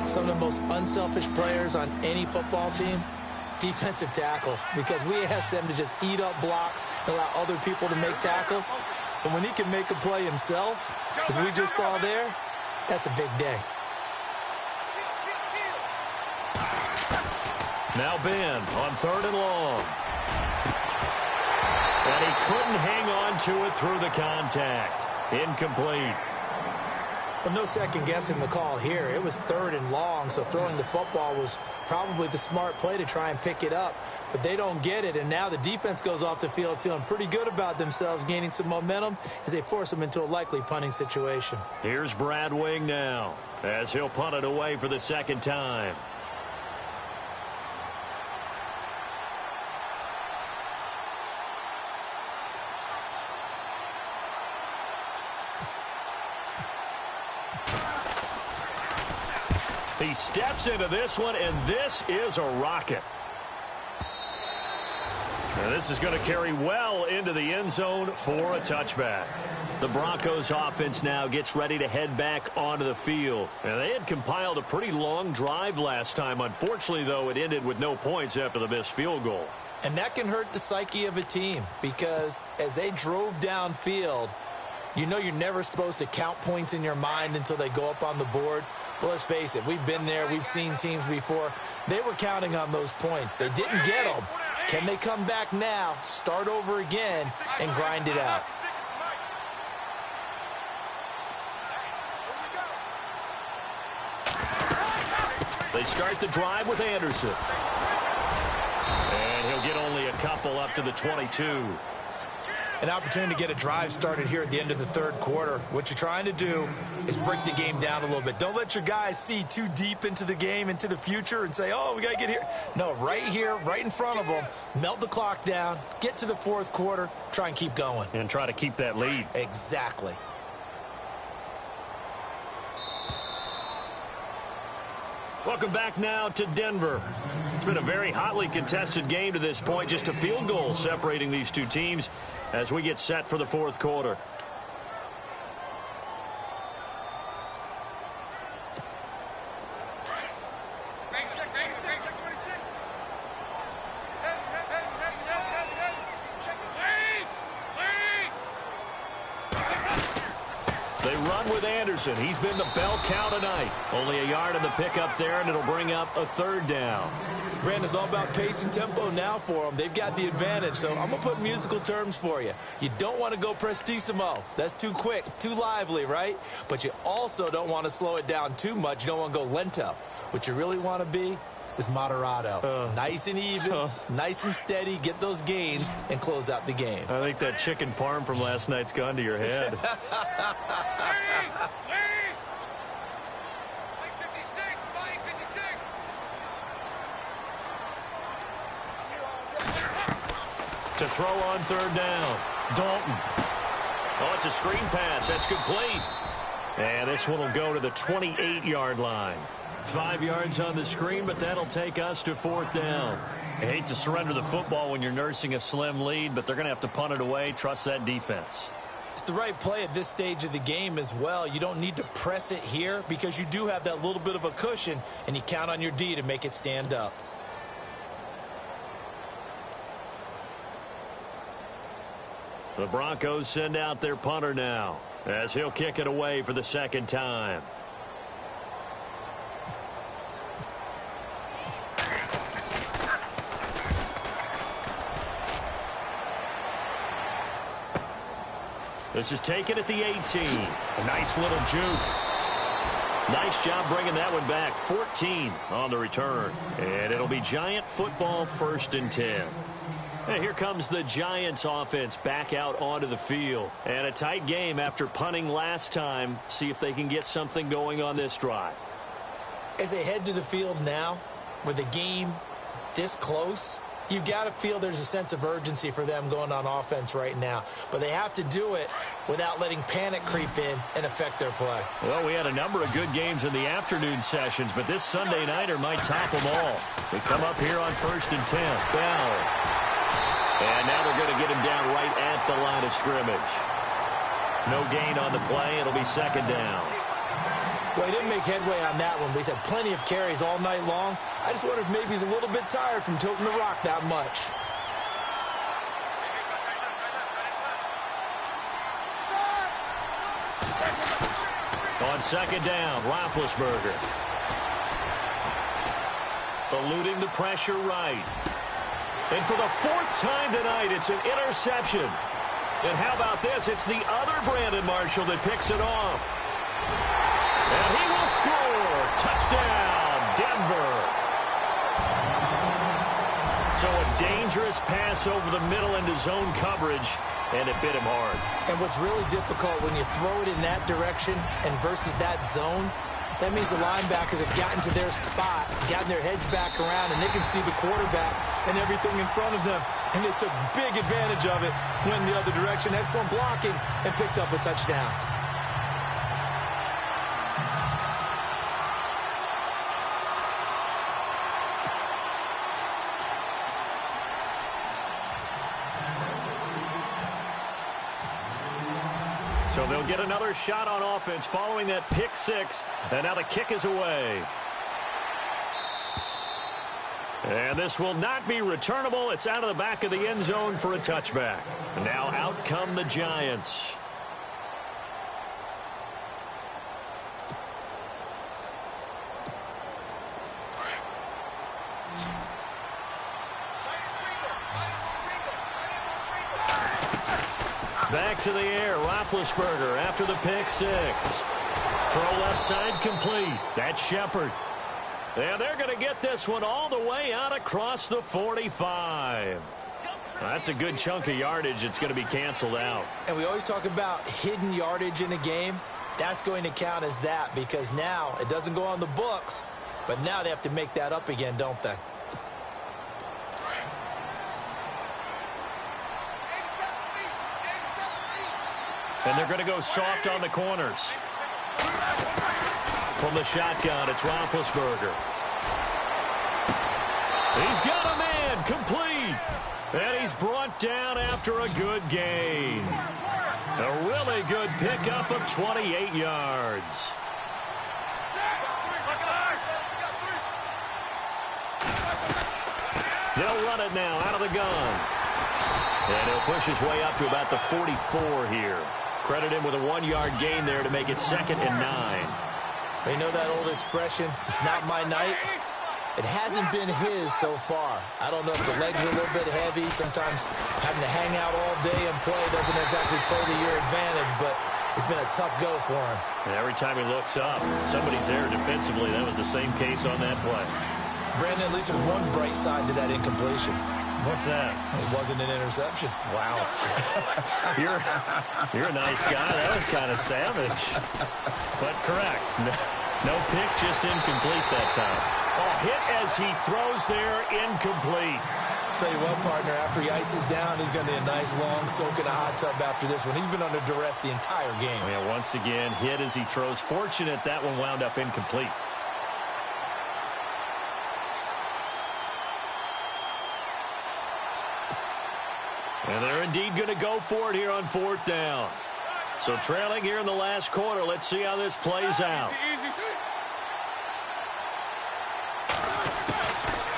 Some of the most unselfish players on any football team, defensive tackles, because we ask them to just eat up blocks and allow other people to make tackles. But when he can make a play himself, as we just saw there, that's a big day. Now Ben on 3rd and long. And he couldn't hang on to it through the contact. Incomplete. Well, no second guessing the call here. It was 3rd and long, so throwing the football was probably the smart play to try and pick it up. But they don't get it, and now the defense goes off the field feeling pretty good about themselves, gaining some momentum as they force them into a likely punting situation. Here's Brad Wing now as he'll punt it away for the second time. He steps into this one, and this is a rocket. And this is going to carry well into the end zone for a touchback. The Broncos offense now gets ready to head back onto the field. And they had compiled a pretty long drive last time. Unfortunately, though, it ended with no points after the missed field goal. And that can hurt the psyche of a team because as they drove downfield, you know you're never supposed to count points in your mind until they go up on the board. Well, let's face it, we've been there. We've seen teams before. They were counting on those points. They didn't get them. Can they come back now, start over again, and grind it out? They start the drive with Anderson. And he'll get only a couple up to the 22. An opportunity to get a drive started here at the end of the 3rd quarter. What you're trying to do is break the game down a little bit. Don't let your guys see too deep into the game, into the future, and say, oh, we got to get here. No, right here, right in front of them, melt the clock down, get to the 4th quarter, try and keep going. And try to keep that lead. Exactly. Welcome back now to Denver. It's been a very hotly contested game to this point. Just a field goal separating these two teams as we get set for the 4th quarter. They run with Anderson. He's been the bell cow tonight. Only a yard in the pickup there, and it'll bring up a third down. Brandon, it's all about pace and tempo now for them. They've got the advantage, so I'm going to put musical terms for you. You don't want to go prestissimo. That's too quick, too lively, right? But you also don't want to slow it down too much. You don't want to go lento. What you really want to be is moderato. Nice and even, nice and steady, get those gains, and close out the game. I think that chicken parm from last night's gone to your head. To throw on third down, Dalton. Oh, it's a screen pass. That's complete. And this one will go to the 28-yard line. 5 yards on the screen, but that'll take us to fourth down. I hate to surrender the football when you're nursing a slim lead, but they're going to have to punt it away. Trust that defense. It's the right play at this stage of the game as well. You don't need to press it here because you do have that little bit of a cushion, and you count on your D to make it stand up. The Broncos send out their punter now as he'll kick it away for the second time. This is taken at the 18. A nice little juke. Nice job bringing that one back. 14 on the return. And it'll be Giant football, 1st and 10. And here comes the Giants offense back out onto the field. And a tight game after punting last time. See if they can get something going on this drive. As they head to the field now, with the game this close, you've got to feel there's a sense of urgency for them going on offense right now. But they have to do it without letting panic creep in and affect their play. Well, we had a number of good games in the afternoon sessions, but this Sunday nighter might top them all. We come up here on 1st and 10. Bell. And now they're going to get him down right at the line of scrimmage. No gain on the play. It'll be second down. Well, he didn't make headway on that one, but he's had plenty of carries all night long. I just wonder if maybe he's a little bit tired from toting the rock that much. On second down, Roethlisberger. Eluding the pressure right. And for the 4th time tonight, it's an interception. And how about this? It's the other Brandon Marshall that picks it off. And he will score. Touchdown, Denver. So a dangerous pass over the middle into zone coverage, and it bit him hard. And what's really difficult when you throw it in that direction and versus that zone, that means the linebackers have gotten to their spot, gotten their heads back around, and they can see the quarterback and everything in front of them. And they took big advantage of it, went the other direction, excellent blocking, and picked up a touchdown. So they'll get another shot on offense following that pick six. And now the kick is away. And this will not be returnable. It's out of the back of the end zone for a touchback. Now out come the Giants. Back to the air, Roethlisberger after the pick six. Throw left side complete. That's Shepard. And they're going to get this one all the way out across the 45. That's a good chunk of yardage. It's going to be canceled out. And we always talk about hidden yardage in a game. That's going to count as that because now it doesn't go on the books, but now they have to make that up again, don't they? And they're going to go soft on the corners. From the shotgun, it's Roethlisberger. He's got a man, complete. And he's brought down after a good gain. A really good pickup of 28 yards. They'll run it now out of the gun. And he'll push his way up to about the 44 here. Credit him with a 1-yard gain there to make it 2nd and 9. You know that old expression, it's not my night? It hasn't been his so far. I don't know if the legs are a little bit heavy. Sometimes having to hang out all day and play doesn't exactly play to your advantage, but it's been a tough go for him. And every time he looks up, somebody's there defensively. That was the same case on that play. Brandon, at least there's one bright side to that incompletion. What's that? It wasn't an interception. Wow. You're a nice guy. That was kind of savage. But correct. No pick, just incomplete that time. Oh, hit as he throws there, incomplete. Tell you what, partner, after he ices down, he's going to need a nice long soak in a hot tub after this one. He's been under duress the entire game. Yeah, once again, hit as he throws. Fortunate that one wound up incomplete. And they're indeed going to go for it here on 4th down. So trailing here in the last quarter. Let's see how this plays out.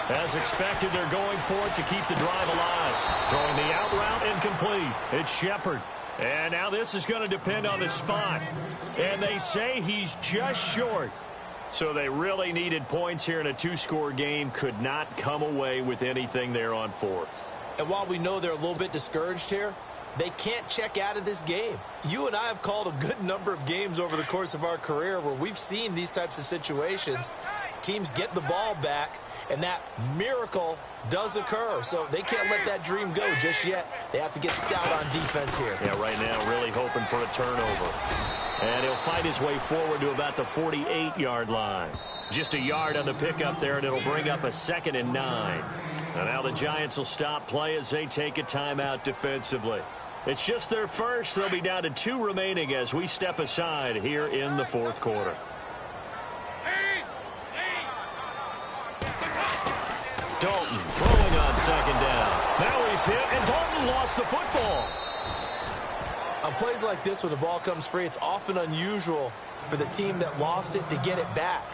As expected, they're going for it to keep the drive alive. Throwing the out route incomplete. It's Shepard. And now this is going to depend on the spot. And they say he's just short. So they really needed points here in a 2-score game. Could not come away with anything there on 4th. And while we know they're a little bit discouraged here, they can't check out of this game. You and I have called a good number of games over the course of our career where we've seen these types of situations. Teams get the ball back, and that miracle does occur. So they can't let that dream go just yet. They have to get stout on defense here. Yeah, right now really hoping for a turnover. And he'll fight his way forward to about the 48-yard line. Just a yard on the pickup there, and it'll bring up a 2nd and 9. And now the Giants will stop play as they take a timeout defensively. It's just their first. They'll be down to 2 remaining as we step aside here in the 4th quarter. Dalton throwing on 2nd down. Now he's hit, and Dalton lost the football. On plays like this, when the ball comes free, it's often unusual for the team that lost it to get it back.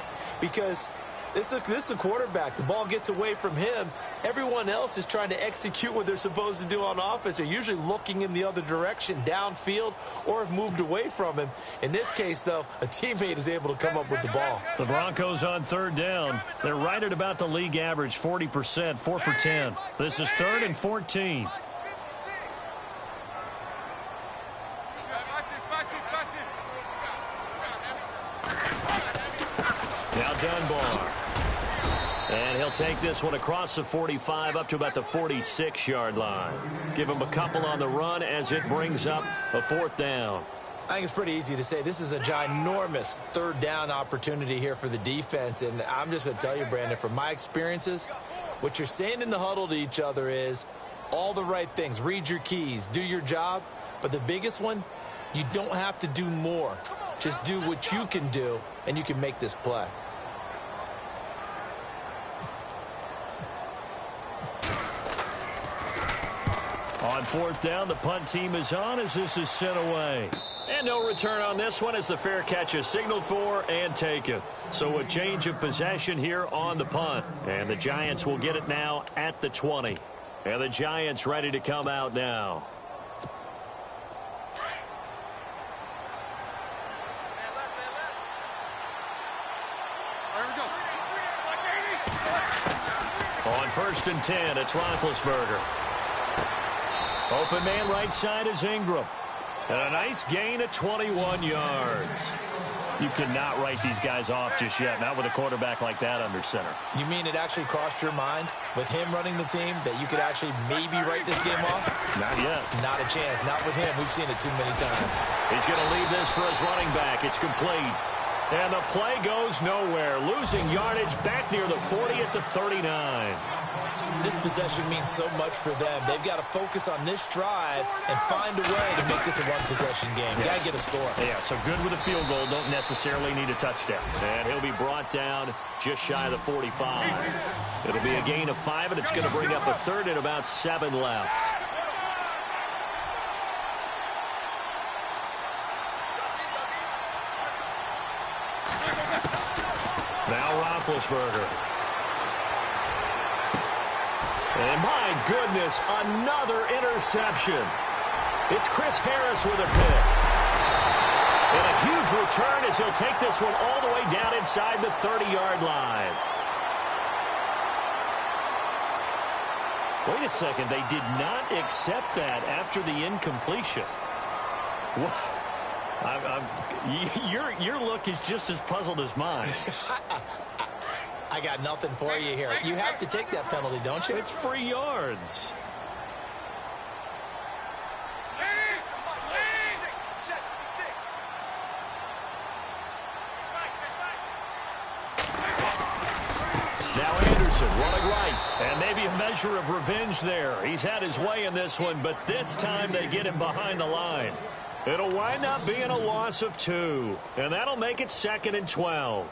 Because this is the quarterback. The ball gets away from him. Everyone else is trying to execute what they're supposed to do on offense. They're usually looking in the other direction, downfield, or have moved away from him. In this case, though, a teammate is able to come up with the ball. The Broncos on 3rd down. They're right at about the league average, 40%, 4 for 10. This is 3rd and 14. Now Dunbar. And he'll take this one across the 45 up to about the 46-yard line. Give him a couple on the run as it brings up a 4th down. I think it's pretty easy to say this is a ginormous 3rd down opportunity here for the defense. And I'm just going to tell you, Brandon, from my experiences, what you're saying in the huddle to each other is all the right things. Read your keys. Do your job. But the biggest one, you don't have to do more. Just do what you can do, and you can make this play. On 4th down, the punt team is on as this is sent away. And no return on this one as the fair catch is signaled for and taken. So a change of possession here on the punt. And the Giants will get it now at the 20. And the Giants ready to come out now. On 1st and 10, it's Roethlisberger. Open man right side is Ingram. And a nice gain of 21 yards. You cannot write these guys off just yet, not with a quarterback like that under center. You mean it actually crossed your mind with him running the team that you could actually maybe write this game off? Not yet. Not a chance. Not with him. We've seen it too many times. He's going to leave this for his running back. It's complete. And the play goes nowhere. Losing yardage back near the 40 at the 39. This possession means so much for them. They've got to focus on this drive and find a way to make this a one-possession game. Yes. Got to get a score. Yeah, so good with a field goal. Don't necessarily need a touchdown. And he'll be brought down just shy of the 45. It'll be a gain of 5, and it's going to bring up a 3rd and about 7 left. Now Roethlisberger. And my goodness, another interception. It's Chris Harris with a pick. And a huge return as he'll take this one all the way down inside the 30-yard line. Wait a second, they did not accept that after the incompletion. What? Your look is just as puzzled as mine. I got nothing for you here. You have to take that penalty, don't you? It's free yards. Now Anderson running right. And maybe a measure of revenge there. He's had his way in this one, but this time they get him behind the line. It'll wind up being a loss of 2. And that'll make it 2nd and 12.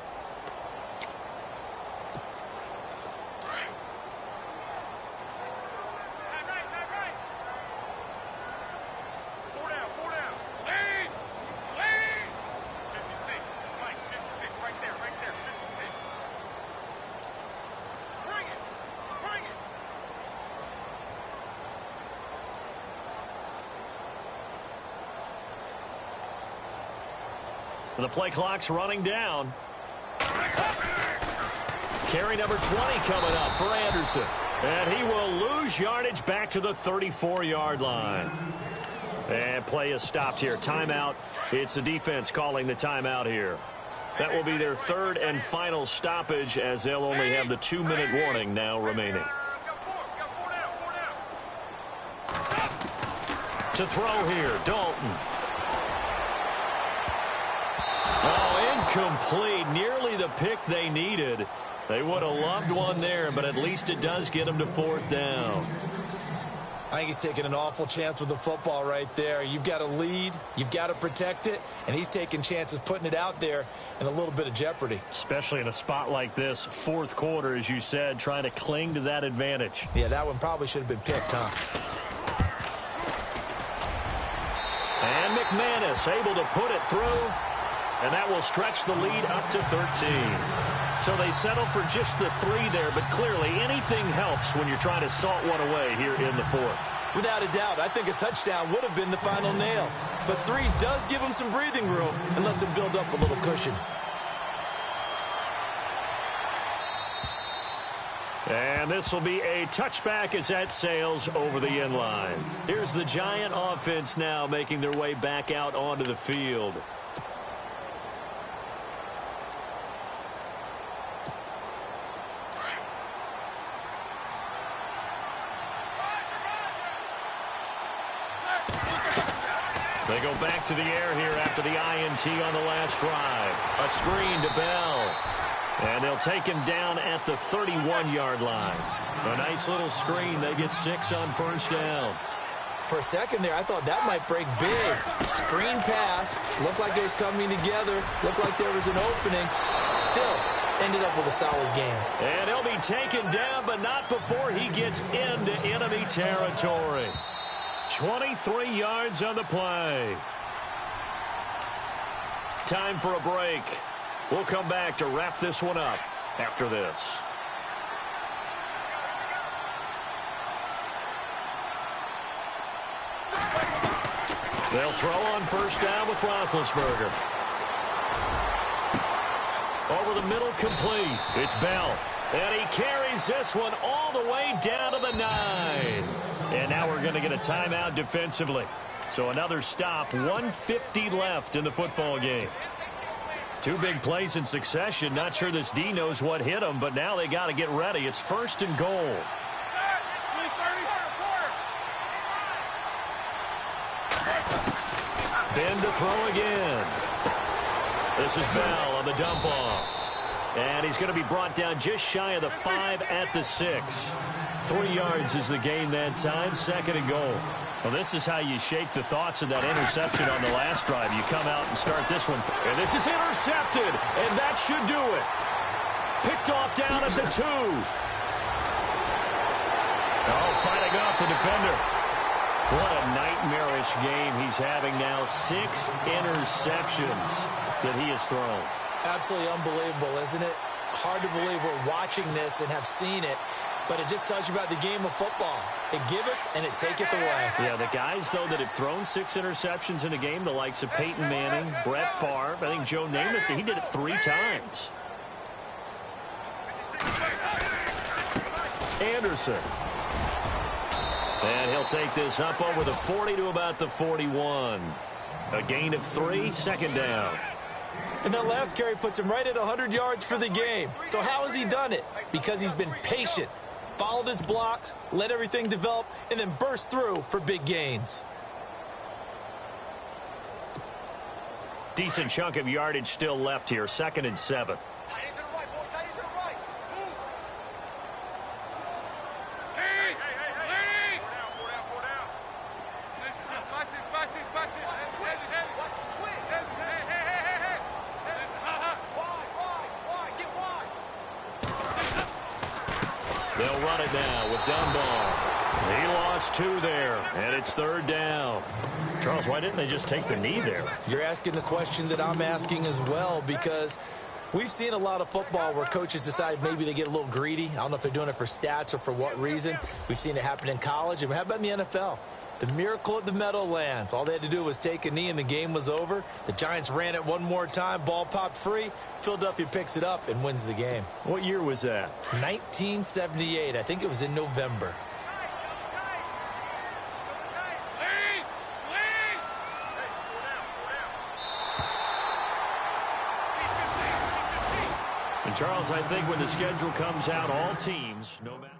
The play clock's running down. Carry number 20 coming up for Anderson. And he will lose yardage back to the 34-yard line. And play is stopped here. Timeout. It's the defense calling the timeout here. That will be their 3rd and final stoppage as they'll only have the 2-minute warning now remaining. To throw here, Dalton. Oh, incomplete. Nearly the pick they needed. They would have loved one there, but at least it does get them to 4th down. I think he's taking an awful chance with the football right there. You've got to lead, you've got to protect it, and he's taking chances putting it out there in a little bit of jeopardy. Especially in a spot like this, 4th quarter, as you said, trying to cling to that advantage. Yeah, that one probably should have been picked, huh? And McManus able to put it through. And that will stretch the lead up to 13. So they settle for just the 3 there, but clearly anything helps when you're trying to salt one away here in the 4th. Without a doubt, I think a touchdown would have been the final nail. But 3 does give them some breathing room and lets them build up a little cushion. And this will be a touchback as that sails over the end line. Here's the Giant offense now making their way back out onto the field. They go back to the air here after the INT on the last drive. A screen to Bell. And they'll take him down at the 31-yard line. A nice little screen. They get 6 on 1st down. For a second there, I thought that might break big. Screen pass. Looked like it was coming together. Looked like there was an opening. Still, ended up with a solid game. And he'll be taken down, but not before he gets into enemy territory. 23 yards on the play. Time for a break. We'll come back to wrap this one up after this. They'll throw on 1st down with Roethlisberger. Over the middle, complete. It's Bell. And he carries this one all the way down to the 9. And now we're going to get a timeout defensively. So another stop, 1:50 left in the football game. 2 big plays in succession. Not sure this D knows what hit him, but now they got to get ready. It's 1st and goal. Ben to throw again. This is Bell on the dump off. And he's going to be brought down just shy of the 5 at the 6. 3 yards is the gain that time. 2nd and goal. Well, this is how you shake the thoughts of that interception on the last drive. You come out and start this one. And this is intercepted. And that should do it. Picked off down at the 2. Oh, fighting off the defender. What a nightmarish game he's having now. 6 interceptions that he has thrown. Absolutely unbelievable, isn't it? Hard to believe we're watching this and have seen it. but it just tells you about the game of football. It giveth and it taketh away. Yeah, the guys, though, that have thrown 6 interceptions in a game, the likes of Peyton Manning, Brett Favre, I think Joe Namath, he did it 3 times. Anderson. And he'll take this up over the 40 to about the 41. A gain of 3, second down. And that last carry puts him right at 100 yards for the game. So how has he done it? Because he's been patient, followed his blocks, let everything develop, and then burst through for big gains. Decent chunk of yardage still left here, 2nd and 7. They'll run it now with Dunbar. He lost 2 there, and it's 3rd down. Charles, why didn't they just take the knee there? You're asking the question that I'm asking as well, because we've seen a lot of football where coaches decide maybe they get a little greedy. I don't know if they're doing it for stats or for what reason. We've seen it happen in college, and how about in the NFL? The miracle at the Meadowlands. All they had to do was take a knee and the game was over. The Giants ran it one more time. Ball popped free. Philadelphia picks it up and wins the game. What year was that? 1978. I think it was in November. And Charles, I think when the schedule comes out, all teams, no matter